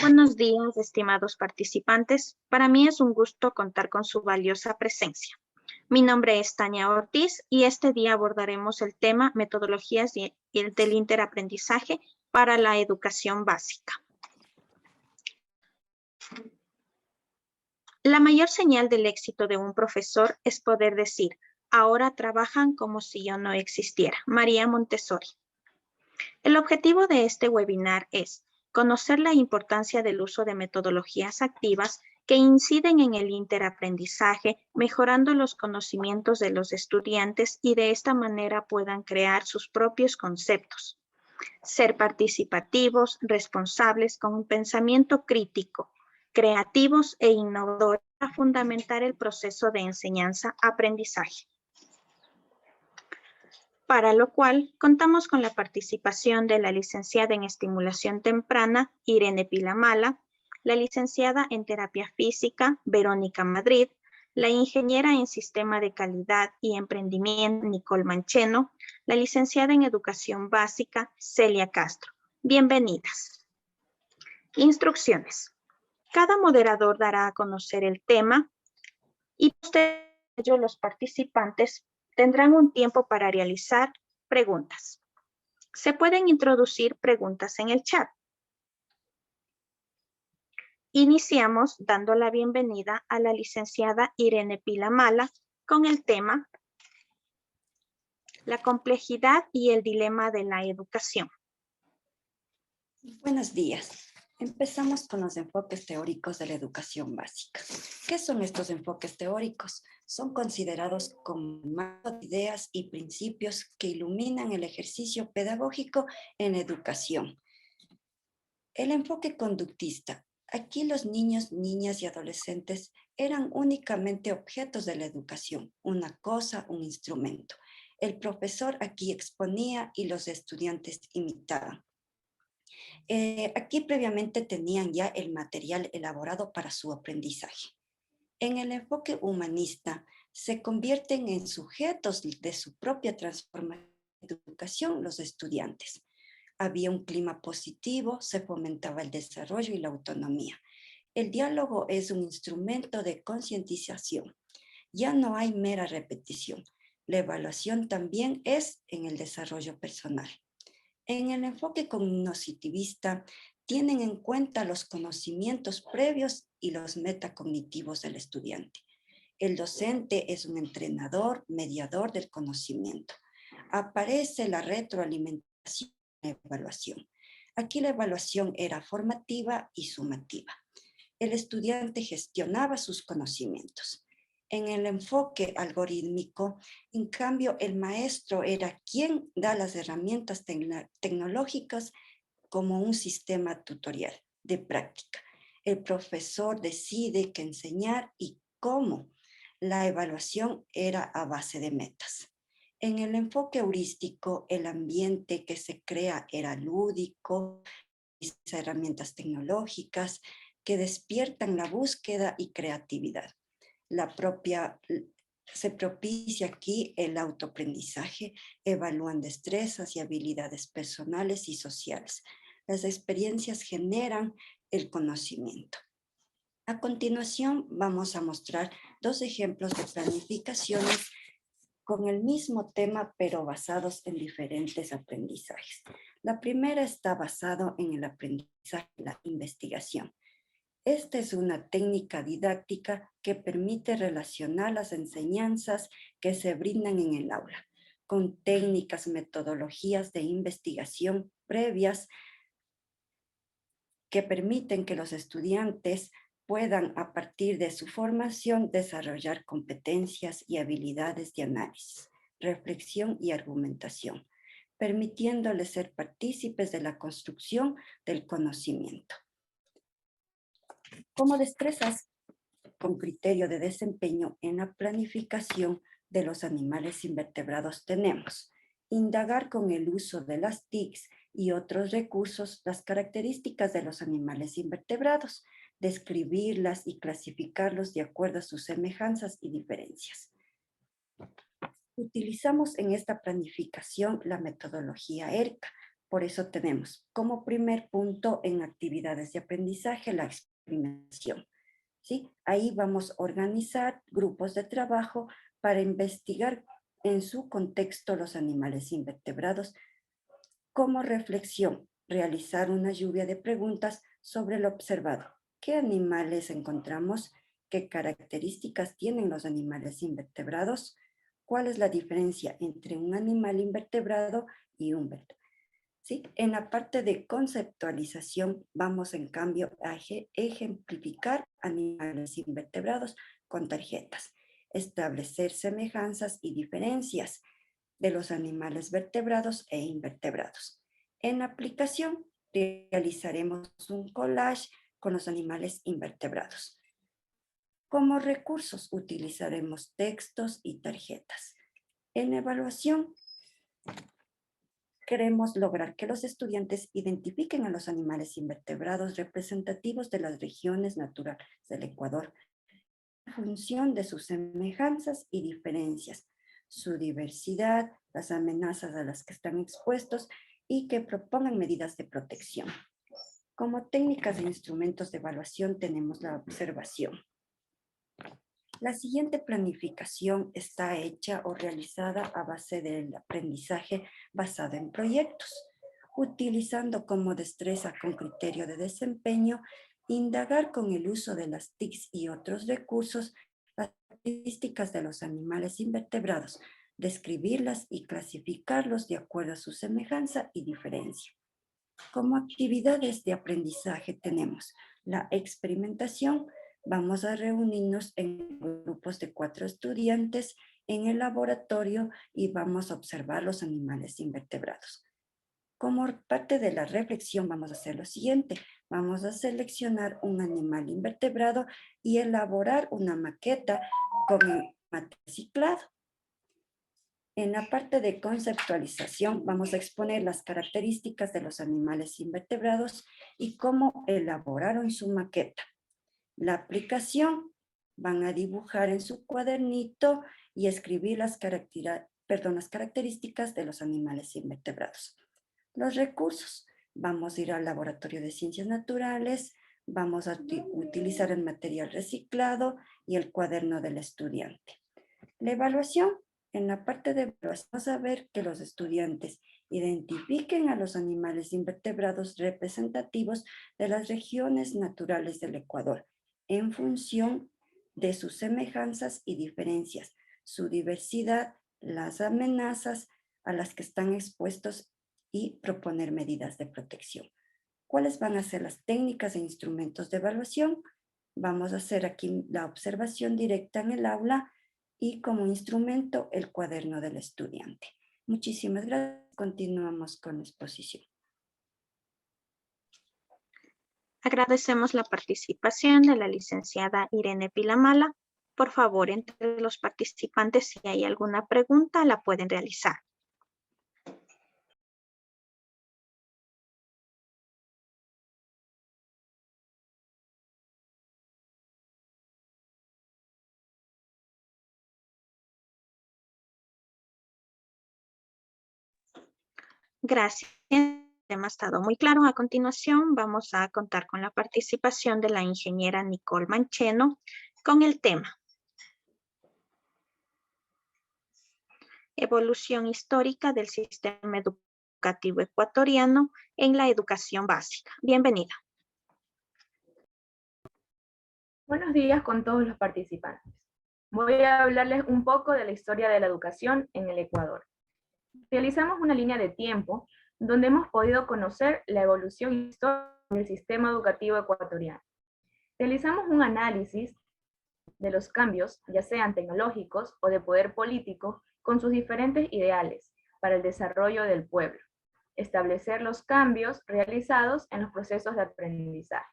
Buenos días, estimados participantes. Para mí es un gusto contar con su valiosa presencia. Mi nombre es Tania Ortiz y este día abordaremos el tema metodologías del interaprendizaje para la educación básica. La mayor señal del éxito de un profesor es poder decir, ahora trabajan como si yo no existiera. María Montessori. El objetivo de este webinar es conocer la importancia del uso de metodologías activas que inciden en el interaprendizaje, mejorando los conocimientos de los estudiantes y de esta manera puedan crear sus propios conceptos. Ser participativos, responsables, con un pensamiento crítico, creativos e innovadores para fundamentar el proceso de enseñanza-aprendizaje. Para lo cual contamos con la participación de la licenciada en estimulación temprana, Irene Pilamala, la licenciada en terapia física, Verónica Madrid, la ingeniera en sistema de calidad y emprendimiento, Nicole Mancheno, la licenciada en educación básica, Celia Castro. Bienvenidas. Instrucciones. Cada moderador dará a conocer el tema y posteriormente los participantes tendrán un tiempo para realizar preguntas. Se pueden introducir preguntas en el chat. Iniciamos dando la bienvenida a la licenciada Irene Pilamala con el tema la complejidad y el dilema de la educación. Buenos días. Empezamos con los enfoques teóricos de la educación básica. ¿Qué son estos enfoques teóricos? Son considerados como ideas y principios que iluminan el ejercicio pedagógico en la educación. El enfoque conductista. Aquí los niños, niñas y adolescentes eran únicamente objetos de la educación, una cosa, un instrumento. El profesor aquí exponía y los estudiantes imitaban. Aquí previamente tenían ya el material elaborado para su aprendizaje. En el enfoque humanista se convierten en sujetos de su propia transformación de educación los estudiantes. Había un clima positivo, se fomentaba el desarrollo y la autonomía. El diálogo es un instrumento de concientización. Ya no hay mera repetición. La evaluación también es en el desarrollo personal. En el enfoque cognitivista tienen en cuenta los conocimientos previos y los metacognitivos del estudiante. El docente es un entrenador, mediador del conocimiento. Aparece la retroalimentación y la evaluación. Aquí la evaluación era formativa y sumativa. El estudiante gestionaba sus conocimientos. En el enfoque algorítmico, en cambio, el maestro era quien da las herramientas tecnológicas como un sistema tutorial de práctica. El profesor decide qué enseñar y cómo. La evaluación era a base de metas. En el enfoque heurístico, el ambiente que se crea era lúdico, herramientas tecnológicas que despiertan la búsqueda y creatividad. Se propicia aquí el autoaprendizaje, evalúan destrezas y habilidades personales y sociales. Las experiencias generan el conocimiento. A continuación vamos a mostrar dos ejemplos de planificaciones con el mismo tema, pero basados en diferentes aprendizajes. La primera está basada en el aprendizaje de la investigación. Esta es una técnica didáctica que permite relacionar las enseñanzas que se brindan en el aula con técnicas, metodologías de investigación previas que permiten que los estudiantes puedan, a partir de su formación, desarrollar competencias y habilidades de análisis, reflexión y argumentación, permitiéndoles ser partícipes de la construcción del conocimiento. Como destrezas con criterio de desempeño en la planificación de los animales invertebrados tenemos indagar con el uso de las TICs y otros recursos las características de los animales invertebrados, describirlas y clasificarlos de acuerdo a sus semejanzas y diferencias. Utilizamos en esta planificación la metodología ERCA, Por eso tenemos como primer punto en actividades de aprendizaje la experimentación. ¿Sí? Ahí vamos a organizar grupos de trabajo para investigar en su contexto los animales invertebrados. Como reflexión, realizar una lluvia de preguntas sobre lo observado. ¿Qué animales encontramos? ¿Qué características tienen los animales invertebrados? ¿Cuál es la diferencia entre un animal invertebrado y un vertebrado? ¿Sí? En la parte de conceptualización vamos en cambio a ejemplificar animales invertebrados con tarjetas, establecer semejanzas y diferencias de los animales vertebrados e invertebrados. En aplicación realizaremos un collage con los animales invertebrados. Como recursos utilizaremos textos y tarjetas. En evaluación queremos lograr que los estudiantes identifiquen a los animales invertebrados representativos de las regiones naturales del Ecuador en función de sus semejanzas y diferencias, su diversidad, las amenazas a las que están expuestos y que propongan medidas de protección. Como técnicas e instrumentos de evaluación tenemos la observación. La siguiente planificación está hecha o realizada a base del aprendizaje basado en proyectos, utilizando como destreza con criterio de desempeño, indagar con el uso de las TICs y otros recursos las características de los animales invertebrados, describirlas y clasificarlos de acuerdo a su semejanza y diferencia. Como actividades de aprendizaje tenemos la experimentación. Vamos a reunirnos en grupos de 4 estudiantes en el laboratorio y vamos a observar los animales invertebrados. Como parte de la reflexión vamos a hacer lo siguiente. Vamos a seleccionar un animal invertebrado y elaborar una maqueta con material reciclado. En la parte de conceptualización vamos a exponer las características de los animales invertebrados y cómo elaboraron su maqueta. La aplicación, van a dibujar en su cuadernito y escribir las características de los animales invertebrados. Los recursos, vamos a ir al laboratorio de ciencias naturales, vamos a utilizar el material reciclado y el cuaderno del estudiante. La evaluación, en la parte de evaluación vamos a ver que los estudiantes identifiquen a los animales invertebrados representativos de las regiones naturales del Ecuador en función de sus semejanzas y diferencias, su diversidad, las amenazas a las que están expuestos y proponer medidas de protección. ¿Cuáles van a ser las técnicas e instrumentos de evaluación? Vamos a hacer aquí la observación directa en el aula y como instrumento el cuaderno del estudiante. Muchísimas gracias. Continuamos con la exposición. Agradecemos la participación de la licenciada Irene Pilamala. Por favor, entre los participantes, si hay alguna pregunta, la pueden realizar. Gracias. El tema ha estado muy claro. A continuación, vamos a contar con la participación de la ingeniera Nicole Mancheno con el tema Evolución histórica del sistema educativo ecuatoriano en la educación básica. Bienvenida. Buenos días con todos los participantes. Voy a hablarles un poco de la historia de la educación en el Ecuador. Realizamos una línea de tiempo donde hemos podido conocer la evolución histórica del sistema educativo ecuatoriano. Realizamos un análisis de los cambios, ya sean tecnológicos o de poder político, con sus diferentes ideales para el desarrollo del pueblo. Establecer los cambios realizados en los procesos de aprendizaje.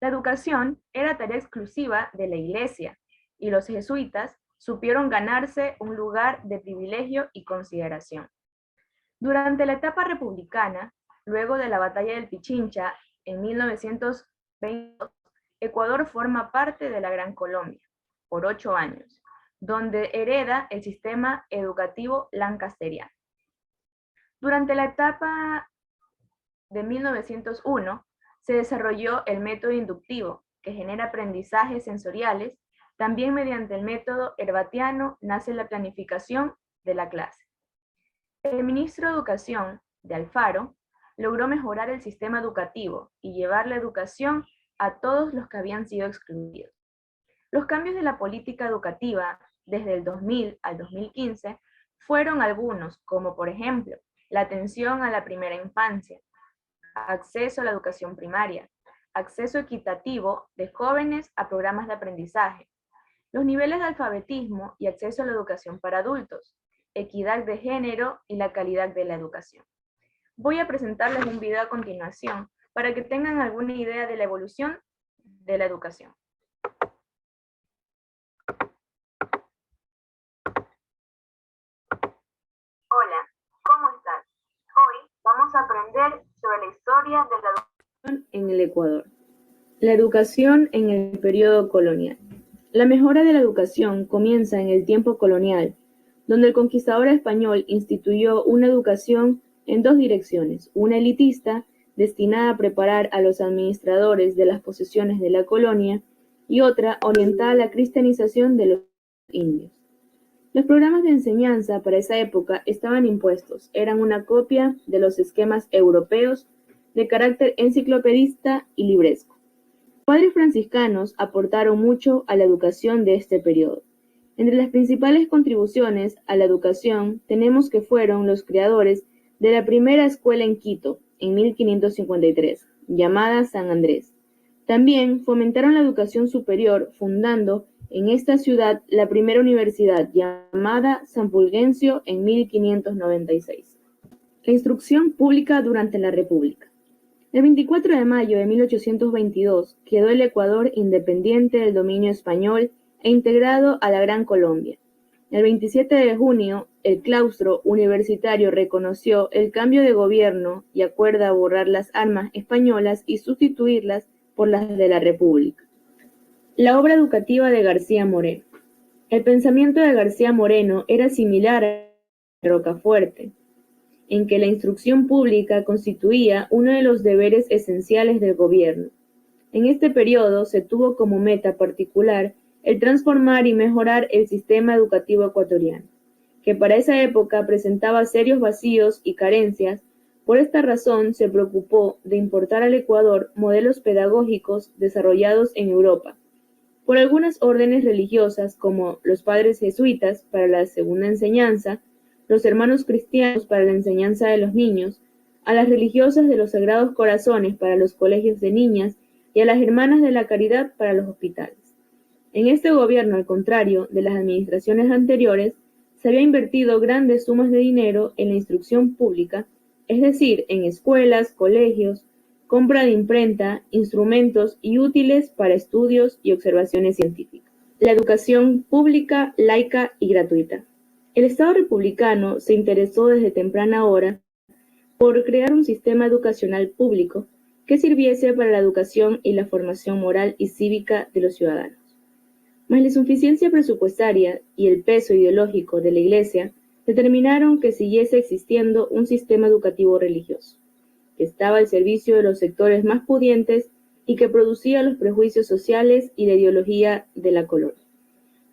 La educación era tarea exclusiva de la Iglesia y los jesuitas supieron ganarse un lugar de privilegio y consideración. Durante la etapa republicana, luego de la batalla del Pichincha en 1922, Ecuador forma parte de la Gran Colombia por 8 años, donde hereda el sistema educativo lancasteriano. Durante la etapa de 1901, se desarrolló el método inductivo, que genera aprendizajes sensoriales. También mediante el método herbatiano nace la planificación de la clase. El ministro de Educación, de Alfaro, logró mejorar el sistema educativo y llevar la educación a todos los que habían sido excluidos. Los cambios de la política educativa desde el 2000 al 2015 fueron algunos, como por ejemplo, la atención a la primera infancia, acceso a la educación primaria, acceso equitativo de jóvenes a programas de aprendizaje, los niveles de alfabetismo y acceso a la educación para adultos, equidad de género y la calidad de la educación. Voy a presentarles un video a continuación para que tengan alguna idea de la evolución de la educación. Hola, ¿cómo estás? Hoy vamos a aprender sobre la historia de la educación en el Ecuador. La educación en el periodo colonial. La mejora de la educación comienza en el tiempo colonial, donde el conquistador español instituyó una educación en dos direcciones, una elitista, destinada a preparar a los administradores de las posesiones de la colonia, y otra orientada a la cristianización de los indios. Los programas de enseñanza para esa época estaban impuestos, eran una copia de los esquemas europeos de carácter enciclopedista y libresco. Los padres franciscanos aportaron mucho a la educación de este periodo. Entre las principales contribuciones a la educación tenemos que fueron los creadores de la primera escuela en Quito, en 1553, llamada San Andrés. También fomentaron la educación superior, fundando en esta ciudad la primera universidad, llamada San Fulgencio, en 1596. La instrucción pública durante la República. El 24 de mayo de 1822 quedó el Ecuador independiente del dominio español e integrado a la Gran Colombia. El 27 de junio, el claustro universitario reconoció el cambio de gobierno y acuerda borrar las armas españolas y sustituirlas por las de la República. La obra educativa de García Moreno. El pensamiento de García Moreno era similar a Rocafuerte, en que la instrucción pública constituía uno de los deberes esenciales del gobierno. En este periodo se tuvo como meta particular el transformar y mejorar el sistema educativo ecuatoriano, que para esa época presentaba serios vacíos y carencias. Por esta razón se preocupó de importar al Ecuador modelos pedagógicos desarrollados en Europa, por algunas órdenes religiosas como los padres jesuitas para la segunda enseñanza, los hermanos cristianos para la enseñanza de los niños, a las religiosas de los Sagrados Corazones para los colegios de niñas y a las hermanas de la Caridad para los hospitales. En este gobierno, al contrario de las administraciones anteriores, se había invertido grandes sumas de dinero en la instrucción pública, es decir, en escuelas, colegios, compra de imprenta, instrumentos y útiles para estudios y observaciones científicas. La educación pública, laica y gratuita. El Estado republicano se interesó desde temprana hora por crear un sistema educacional público que sirviese para la educación y la formación moral y cívica de los ciudadanos. Mas la insuficiencia presupuestaria y el peso ideológico de la Iglesia determinaron que siguiese existiendo un sistema educativo religioso, que estaba al servicio de los sectores más pudientes y que producía los prejuicios sociales y la ideología de la colonia.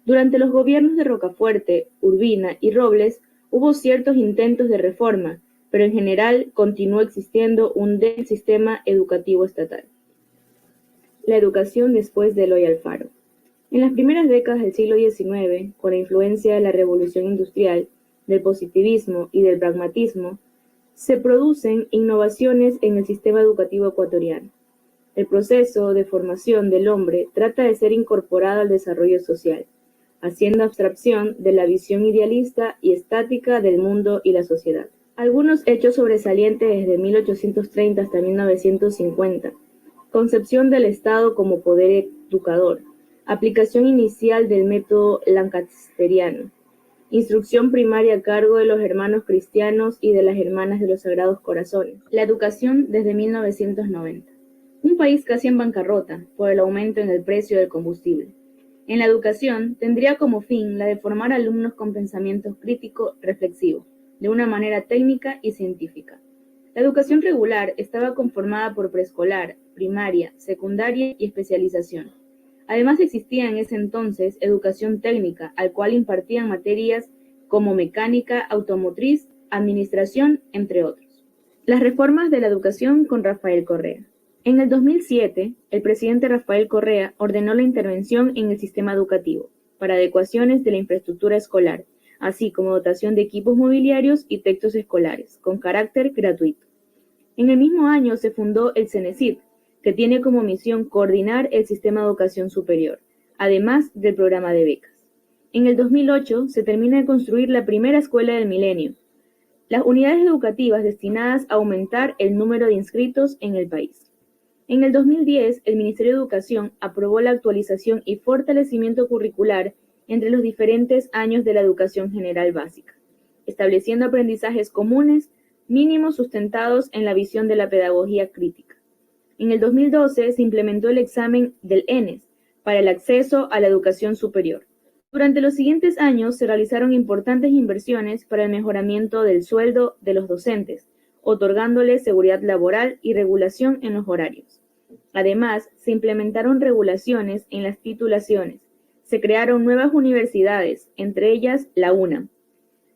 Durante los gobiernos de Rocafuerte, Urbina y Robles hubo ciertos intentos de reforma, pero en general continuó existiendo un débil sistema educativo estatal. La educación después de Eloy Alfaro. En las primeras décadas del siglo XIX, con la influencia de la revolución industrial, del positivismo y del pragmatismo, se producen innovaciones en el sistema educativo ecuatoriano. El proceso de formación del hombre trata de ser incorporado al desarrollo social, haciendo abstracción de la visión idealista y estática del mundo y la sociedad. Algunos hechos sobresalientes desde 1830 hasta 1950. Concepción del Estado como poder educador. Aplicación inicial del método lancasteriano. Instrucción primaria a cargo de los hermanos cristianos y de las hermanas de los Sagrados Corazones. La educación desde 1990. Un país casi en bancarrota por el aumento en el precio del combustible. En la educación tendría como fin la de formar alumnos con pensamiento crítico reflexivo, de una manera técnica y científica. La educación regular estaba conformada por preescolar, primaria, secundaria y especialización. Además existía en ese entonces educación técnica, al cual impartían materias como mecánica, automotriz, administración, entre otros. Las reformas de la educación con Rafael Correa. En el 2007, el presidente Rafael Correa ordenó la intervención en el sistema educativo para adecuaciones de la infraestructura escolar, así como dotación de equipos mobiliarios y textos escolares, con carácter gratuito. En el mismo año se fundó el CENESID, que tiene como misión coordinar el sistema de educación superior, además del programa de becas. En el 2008 se termina de construir la primera escuela del milenio, las unidades educativas destinadas a aumentar el número de inscritos en el país. En el 2010, el Ministerio de Educación aprobó la actualización y fortalecimiento curricular entre los diferentes años de la educación general básica, estableciendo aprendizajes comunes, mínimos sustentados en la visión de la pedagogía crítica. En el 2012 se implementó el examen del ENES para el acceso a la educación superior. Durante los siguientes años se realizaron importantes inversiones para el mejoramiento del sueldo de los docentes, otorgándoles seguridad laboral y regulación en los horarios. Además, se implementaron regulaciones en las titulaciones. Se crearon nuevas universidades, entre ellas la UNAM.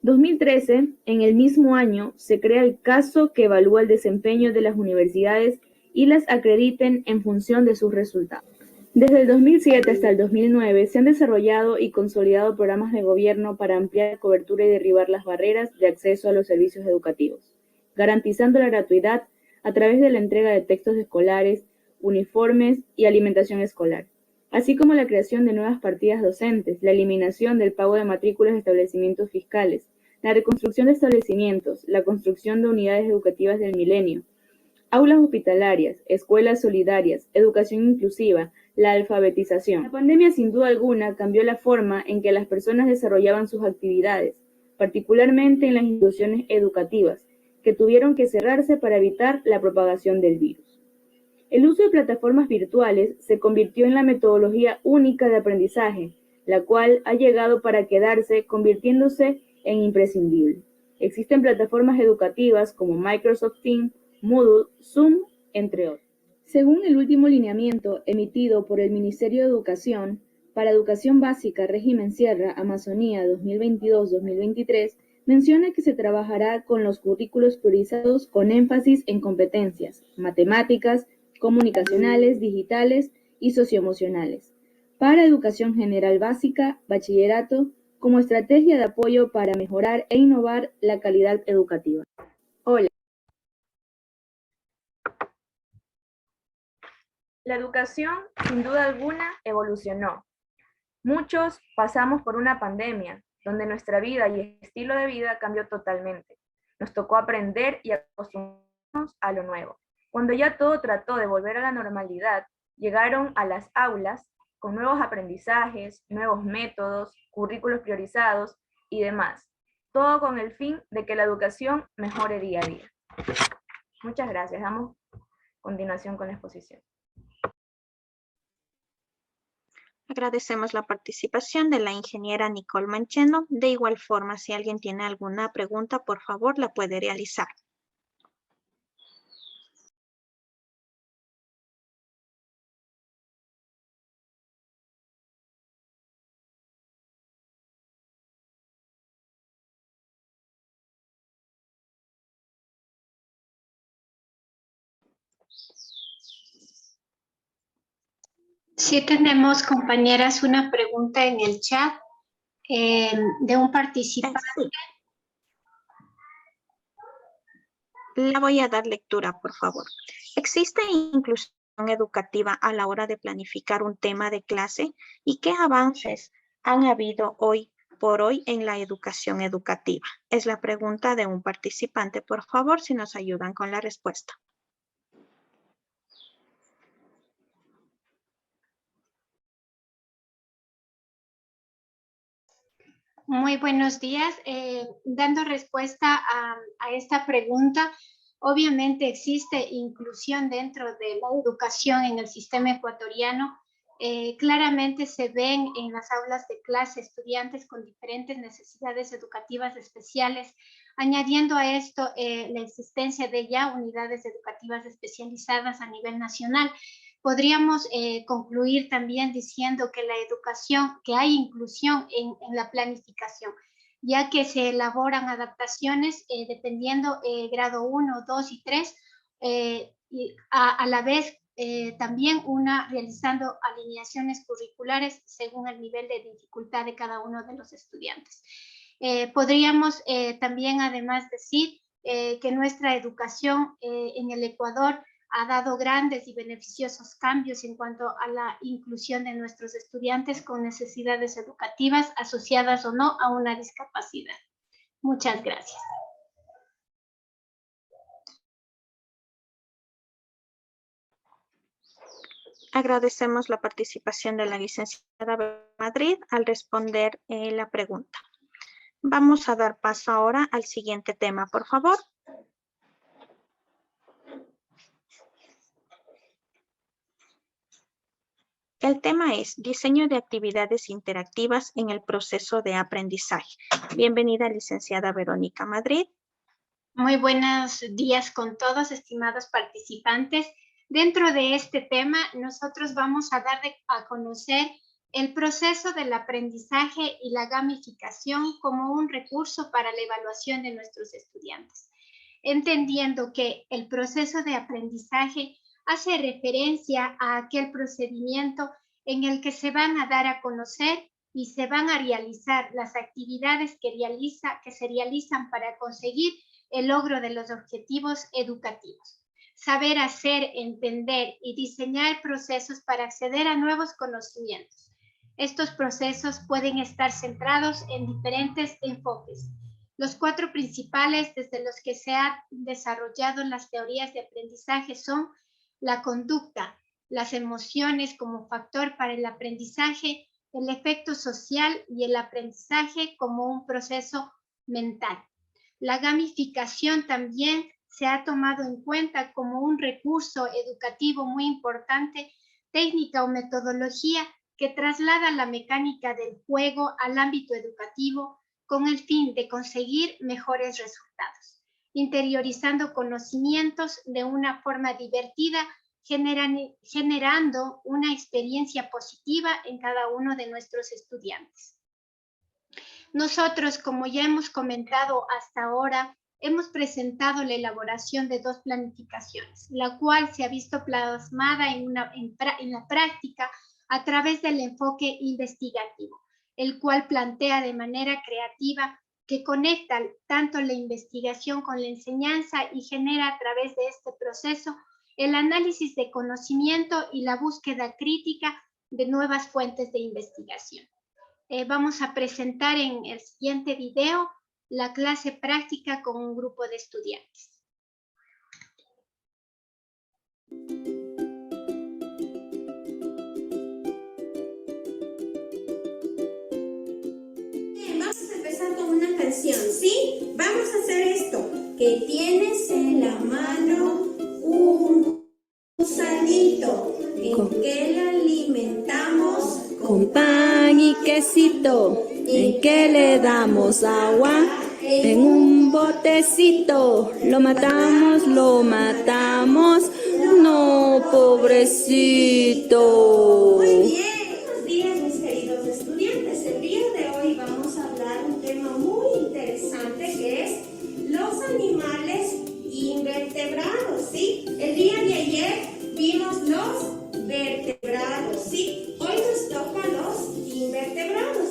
2013, en el mismo año, se crea el caso que evalúa el desempeño de las universidades y las acrediten en función de sus resultados. Desde el 2007 hasta el 2009 se han desarrollado y consolidado programas de gobierno para ampliar la cobertura y derribar las barreras de acceso a los servicios educativos, garantizando la gratuidad a través de la entrega de textos escolares, uniformes y alimentación escolar, así como la creación de nuevas partidas docentes, la eliminación del pago de matrículas de establecimientos fiscales, la reconstrucción de establecimientos, la construcción de unidades educativas del milenio, aulas hospitalarias, escuelas solidarias, educación inclusiva, la alfabetización. La pandemia sin duda alguna cambió la forma en que las personas desarrollaban sus actividades, particularmente en las instituciones educativas, que tuvieron que cerrarse para evitar la propagación del virus. El uso de plataformas virtuales se convirtió en la metodología única de aprendizaje, la cual ha llegado para quedarse, convirtiéndose en imprescindible. Existen plataformas educativas como Microsoft Teams, Moodle, Zoom, entre otros. Según el último lineamiento emitido por el Ministerio de Educación, para Educación Básica Régimen Sierra Amazonía 2022-2023, menciona que se trabajará con los currículos priorizados con énfasis en competencias, matemáticas, comunicacionales, digitales y socioemocionales. Para Educación General Básica, Bachillerato, como estrategia de apoyo para mejorar e innovar la calidad educativa. Hola. La educación, sin duda alguna, evolucionó. Muchos pasamos por una pandemia, donde nuestra vida y estilo de vida cambió totalmente. Nos tocó aprender y acostumbrarnos a lo nuevo. Cuando ya todo trató de volver a la normalidad, llegaron a las aulas con nuevos aprendizajes, nuevos métodos, currículos priorizados y demás. Todo con el fin de que la educación mejore día a día. Muchas gracias. Damos continuación con la exposición. Agradecemos la participación de la ingeniera Nicole Mancheno. De igual forma, si alguien tiene alguna pregunta, por favor, la puede realizar. Sí tenemos, compañeras, una pregunta en el chat de un participante. Sí. La voy a dar lectura, por favor. ¿Existe inclusión educativa a la hora de planificar un tema de clase? ¿Y qué avances han habido hoy por hoy en la educación educativa? Es la pregunta de un participante. Por favor, si nos ayudan con la respuesta. Muy buenos días. Dando respuesta a esta pregunta, obviamente existe inclusión dentro de la educación en el sistema ecuatoriano. Claramente se ven en las aulas de clase estudiantes con diferentes necesidades educativas especiales añadiendo a esto la existencia de ya unidades educativas especializadas a nivel nacional. Podríamos concluir también diciendo que la educación, que hay inclusión en la planificación, ya que se elaboran adaptaciones dependiendo grado 1, 2 y 3, y a la vez también realizando alineaciones curriculares según el nivel de dificultad de cada uno de los estudiantes. Podríamos también además decir que nuestra educación en el Ecuador ha dado grandes y beneficiosos cambios en cuanto a la inclusión de nuestros estudiantes con necesidades educativas asociadas o no a una discapacidad. Muchas gracias. Agradecemos la participación de la licenciada Madrid al responder la pregunta. Vamos a dar paso ahora al siguiente tema, por favor. El tema es diseño de actividades interactivas en el proceso de aprendizaje. Bienvenida, licenciada Verónica Madrid. Muy buenos días con todos, estimados participantes. Dentro de este tema, nosotros vamos a dar a conocer el proceso del aprendizaje y la gamificación como un recurso para la evaluación de nuestros estudiantes, entendiendo que el proceso de aprendizaje hace referencia a aquel procedimiento en el que se van a dar a conocer y se van a realizar las actividades que se realizan para conseguir el logro de los objetivos educativos. Saber hacer, entender y diseñar procesos para acceder a nuevos conocimientos. Estos procesos pueden estar centrados en diferentes enfoques. Los 4 principales desde los que se han desarrollado las teorías de aprendizaje son la conducta, las emociones como factor para el aprendizaje, el efecto social y el aprendizaje como un proceso mental. La gamificación también se ha tomado en cuenta como un recurso educativo muy importante, técnica o metodología que traslada la mecánica del juego al ámbito educativo con el fin de conseguir mejores resultados, interiorizando conocimientos de una forma divertida, generando una experiencia positiva en cada uno de nuestros estudiantes. Nosotros, como ya hemos comentado hasta ahora, hemos presentado la elaboración de 2 planificaciones, la cual se ha visto plasmada en la práctica a través del enfoque investigativo, el cual plantea de manera creativa que conecta tanto la investigación con la enseñanza y genera a través de este proceso el análisis de conocimiento y la búsqueda crítica de nuevas fuentes de investigación. Vamos a presentar en el siguiente video la clase práctica con un grupo de estudiantes. Vamos a empezar con una canción, ¿sí? Vamos a hacer esto. Que tienes en la mano un gusanito, ¿en qué la alimentamos? Con pan y quesito, ¿en qué le damos agua? En un botecito, lo matamos, no, pobrecito. Muy bien, buenos días mis queridos estudiantes. El día de hoy vamos a hablar un tema muy interesante que es los animales invertebrados, ¿sí? El día de ayer vimos los vertebrados, ¿sí? Hoy nos toca los invertebrados.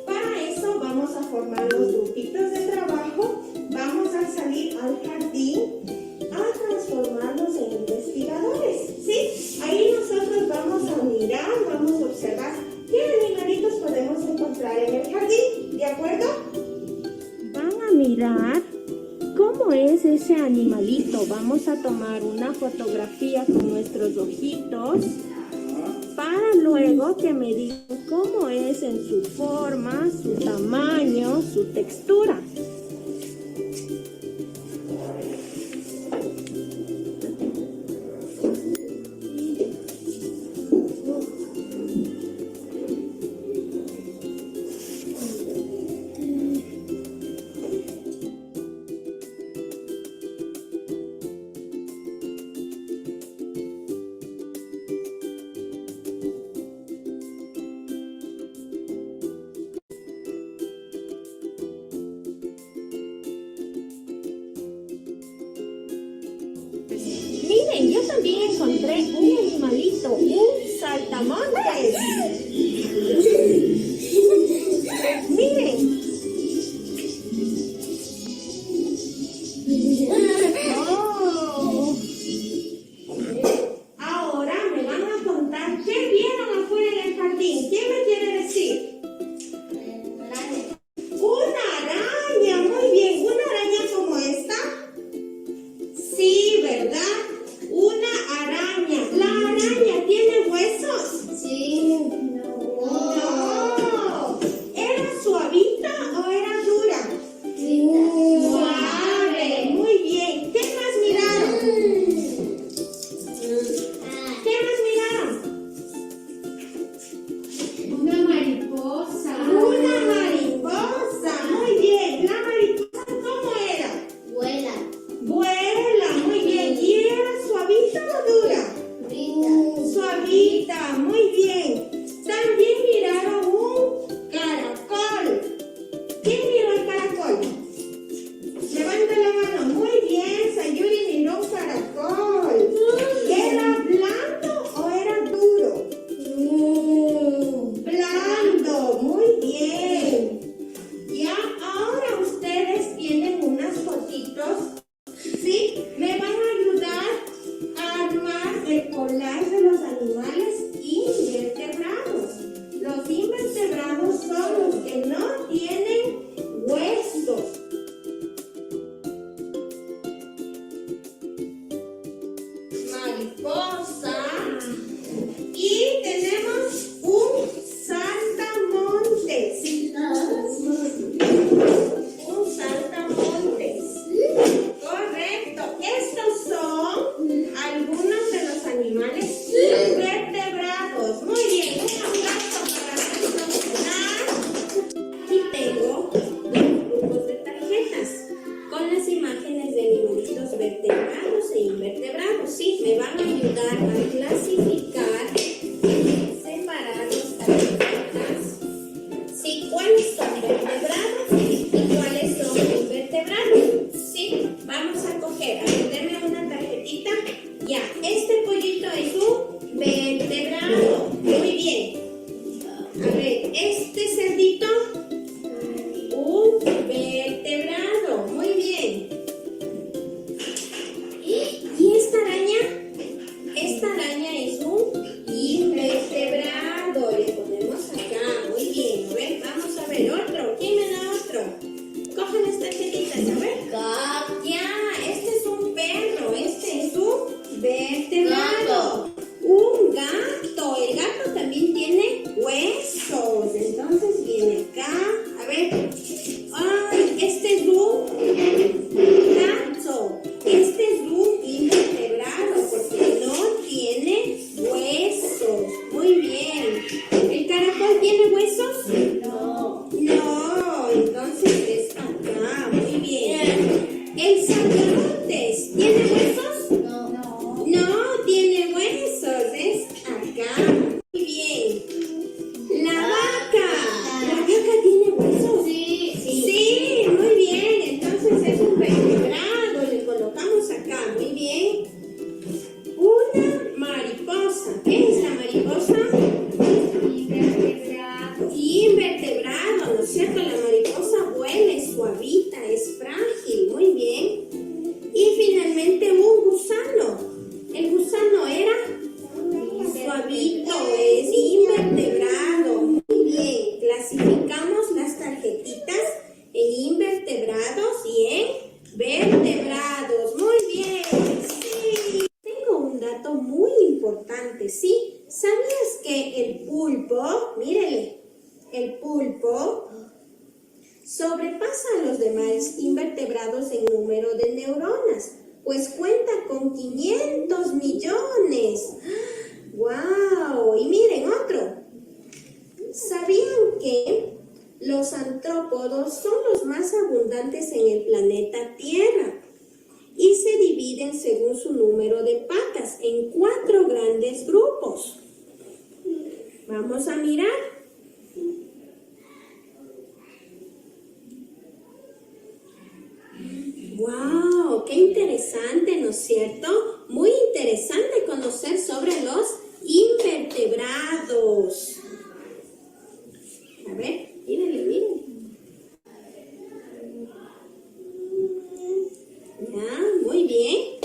Para eso vamos a formar los grupitos de trabajo, vamos a salir al jardín a transformarnos en investigadores, ¿sí? Ahí nosotros vamos a mirar, vamos a observar qué animalitos podemos encontrar en el jardín, ¿de acuerdo? Van a mirar cómo es ese animalito. Vamos a tomar una fotografía con nuestros ojitos para luego que me digan cómo es en su forma, su tamaño, su textura. también encontré un animalito, un saltamontes. Miren. Oh. Ahora me van a contar qué vieron afuera en el jardín. ¿Quién me quiere decir? Una araña, muy bien. ¿Una araña como esta? Sí, ¿verdad? Una araña. ¿La araña tiene huesos? Sí. No. ¿Era suavita o era dura? Suave. Muy bien. ¿Qué más miraron? ¿Qué más miraron? Una mariposa. Una mariposa. Muy bien. ¿La mariposa cómo era? Vuela. Vuela. Muy bien. ¿Y era suavita o dura? Brinda. Suavita. Muy bien. También miraron un caracol. ¿Quién miró el caracol? Levanta la mano. Muy bien. Sayuri miró un caracol. ¿Era blando o era duro? Blando, muy bien. Ya ahora ustedes tienen unas fotitos, ¿sí? Me van a ayudar a armar el collage de los animales invertebrados. Los invertebrados son los que no tienen huesos. Mariposa. Y tenemos un saltamontes. Un saltamontes. Correcto. Estos son algunos de los animales invertebrados. Muy bien. Un aplauso para nuestro plan. Aquí tengo dos grupos de tarjetas con las imágenes de animalitos vertebrados e invertebrados. Sí, me van a ayudar a clasificar, separar las tarjetas. Sí, cuáles son vertebrados y cuáles son invertebrados. Sí, vamos a coger, a ver, denme una tarjetita. Ya, este pollito es un vertebrado. Muy bien. A ver, este cerdito, un vertebrado. Muy bien. ¿Y esta araña? Esta araña es un invertebrado. Le ponemos acá. Muy bien. A ver, vamos a ver otro. ¿Quién me da otro? Cojan las tarjetitas. A ver. Ya, este es un perro. Este es un vertebrado. Un gato. El gato también tiene huesos. Entonces viene acá. A ver. Ay, este es un gato. Este es un invertebrado porque no tiene huesos. Muy bien. ¿El caracol tiene huesos? No. No. Entonces es acá. Muy bien. ¿El saltamontes tiene huesos? No. No tiene huesos. Es acá. Muy bien. La vaca. ¿La vaca tiene huesos? Sí. Sí, muy bien. Entonces es un vertebrado. Le colocamos acá. Muy bien. Una mariposa. ¿Qué es la mariposa? Invertebrado. Invertebrado, ¿no es cierto? La mariposa vuela, es suavita, es frágil. Muy bien. Y finalmente un gusano. El gusano era suavito, es invertebrado. Muy bien. Clasificamos las tarjetitas en invertebrados y en vertebrados. Muy bien. Sí. Tengo un dato muy importante, ¿sí? ¿Sabías que el pulpo, mírele, el pulpo sobrepasa a los demás invertebrados en número de neuronas? Pues cuenta con 500 millones. ¡Wow! Y miren otro. ¿Sabían que los artrópodos son los más abundantes en el planeta Tierra? Y se dividen según su número de patas en 4 grandes grupos. Vamos a mirar. ¡Wow! ¡Qué interesante! ¿No es cierto? Muy interesante. interesante conocer sobre los invertebrados. A ver, mírenle. Ya, muy bien.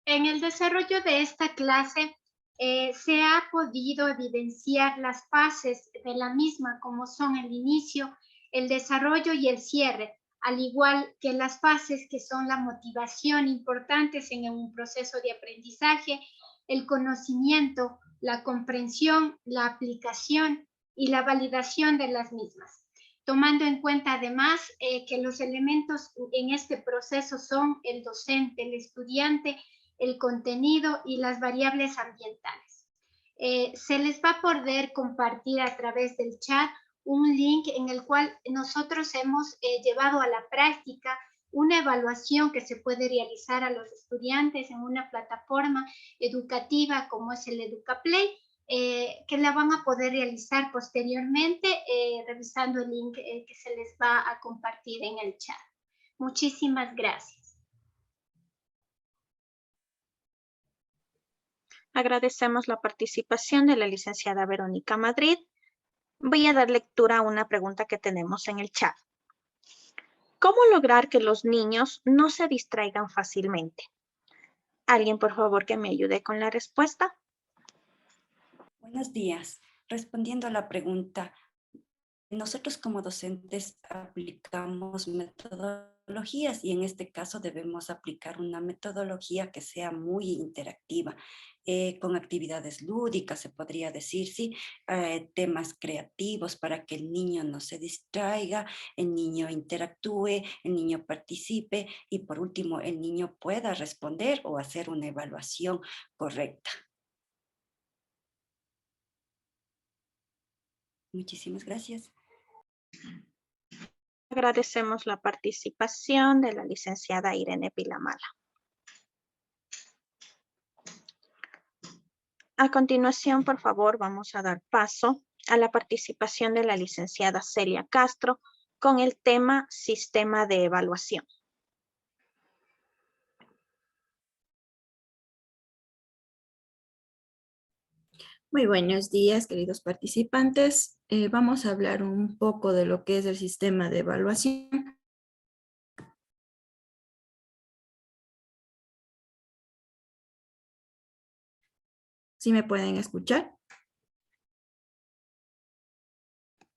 En el desarrollo de esta clase se ha podido evidenciar las fases de la misma, como son el inicio, el desarrollo y el cierre, al igual que las fases que son la motivación importantes en un proceso de aprendizaje, el conocimiento, la comprensión, la aplicación y la validación de las mismas. Tomando en cuenta además que los elementos en este proceso son el docente, el estudiante, el contenido y las variables ambientales. Se les va a poder compartir a través del chat un link en el cual nosotros hemos llevado a la práctica una evaluación que se puede realizar a los estudiantes en una plataforma educativa como es el EducaPlay, que la van a poder realizar posteriormente revisando el link que se les va a compartir en el chat. Muchísimas gracias. Agradecemos la participación de la licenciada Verónica Madrid. Voy a dar lectura a una pregunta que tenemos en el chat. ¿Cómo lograr que los niños no se distraigan fácilmente? ¿Alguien, por favor, que me ayude con la respuesta? Buenos días. Respondiendo a la pregunta, nosotros como docentes aplicamos metodologías y en este caso debemos aplicar una metodología que sea muy interactiva, con actividades lúdicas, se podría decir, sí, temas creativos para que el niño no se distraiga, el niño interactúe, el niño participe y por último el niño pueda responder o hacer una evaluación correcta. Muchísimas gracias. Agradecemos la participación de la licenciada Irene Pilamala. A continuación, por favor, vamos a dar paso a la participación de la licenciada Celia Castro con el tema Sistema de Evaluación. Muy buenos días, queridos participantes. Vamos a hablar un poco de lo que es el sistema de evaluación. ¿Sí me pueden escuchar?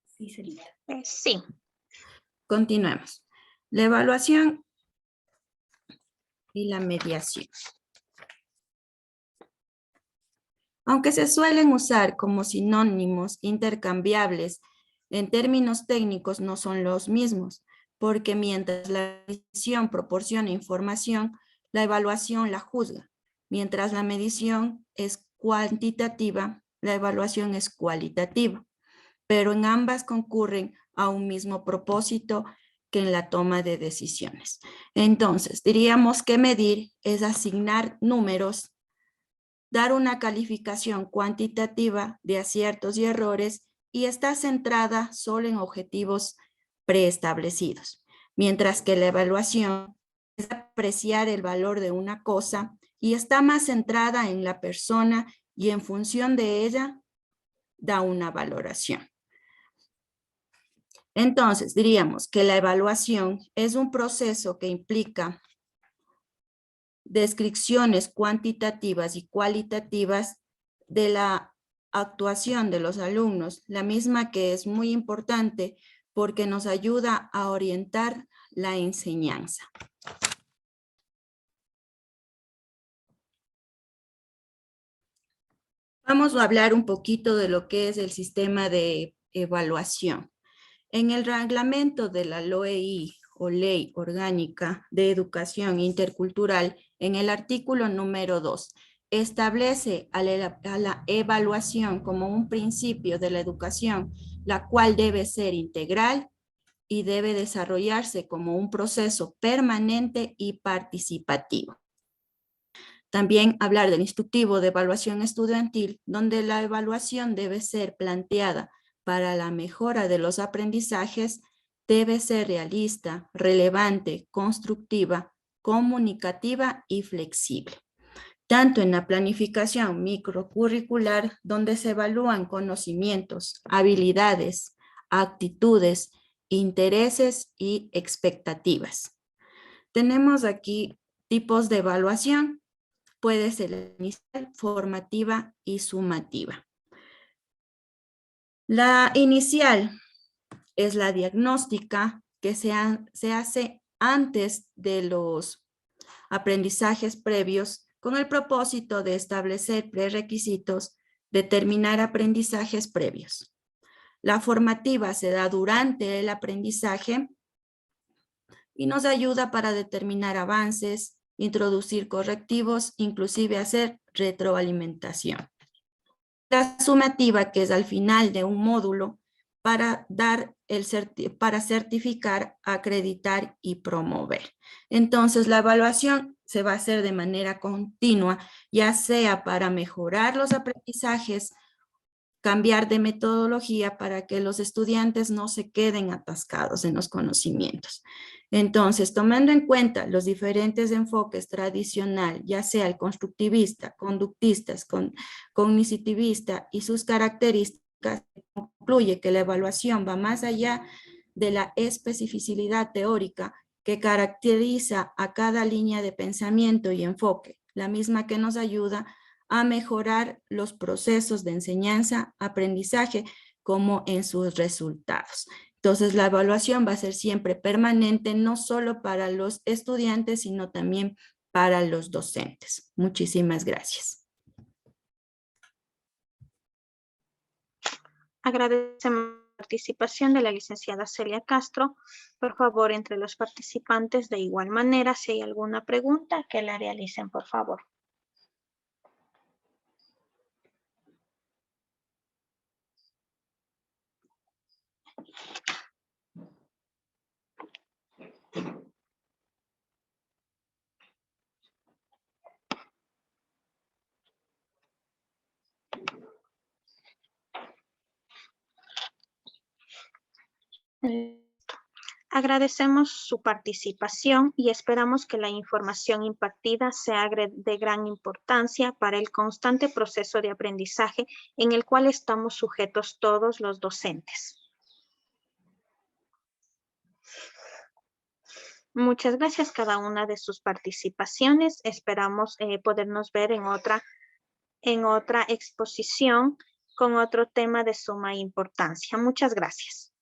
Sí, Celita. Sí. Continuemos. La evaluación y la mediación. Aunque se suelen usar como sinónimos intercambiables, en términos técnicos no son los mismos, porque mientras la medición proporciona información, la evaluación la juzga. Mientras la medición es cuantitativa, la evaluación es cualitativa, pero en ambas concurren a un mismo propósito que en la toma de decisiones. Entonces, diríamos que medir es asignar números, dar una calificación cuantitativa de aciertos y errores y está centrada solo en objetivos preestablecidos, mientras que la evaluación es apreciar el valor de una cosa y está más centrada en la persona y en función de ella da una valoración. Entonces, diríamos que la evaluación es un proceso que implica descripciones cuantitativas y cualitativas de la actuación de los alumnos, la misma que es muy importante porque nos ayuda a orientar la enseñanza. Vamos a hablar un poquito de lo que es el sistema de evaluación. En el reglamento de la LOEI o Ley Orgánica de Educación Intercultural, en el artículo número 2, establece a la evaluación como un principio de la educación, la cual debe ser integral y debe desarrollarse como un proceso permanente y participativo. También hablar del instructivo de evaluación estudiantil, donde la evaluación debe ser planteada para la mejora de los aprendizajes debe ser realista, relevante, constructiva, comunicativa y flexible. Tanto en la planificación microcurricular, donde se evalúan conocimientos, habilidades, actitudes, intereses y expectativas. Tenemos aquí tipos de evaluación. Puede ser inicial, formativa y sumativa. La inicial es la diagnóstica que se hace antes de los aprendizajes previos con el propósito de establecer prerequisitos, determinar aprendizajes previos. La formativa se da durante el aprendizaje y nos ayuda para determinar avances, introducir correctivos, inclusive hacer retroalimentación. La sumativa, que es al final de un módulo, para certificar, acreditar y promover. Entonces, la evaluación se va a hacer de manera continua, ya sea para mejorar los aprendizajes, cambiar de metodología para que los estudiantes no se queden atascados en los conocimientos. Entonces, tomando en cuenta los diferentes enfoques tradicional, ya sea el constructivista, conductista, cognitivista y sus características, concluye que la evaluación va más allá de la especificidad teórica que caracteriza a cada línea de pensamiento y enfoque, la misma que nos ayuda a mejorar los procesos de enseñanza, aprendizaje, como en sus resultados. Entonces, la evaluación va a ser siempre permanente, no solo para los estudiantes, sino también para los docentes. Muchísimas gracias. Agradecemos la participación de la licenciada Celia Castro. Por favor, entre los participantes, de igual manera, si hay alguna pregunta, que la realicen, por favor. Agradecemos su participación y esperamos que la información impartida sea de gran importancia para el constante proceso de aprendizaje en el cual estamos sujetos todos los docentes. Muchas gracias a cada una de sus participaciones. Esperamos podernos ver en otra exposición con otro tema de suma importancia. Muchas gracias.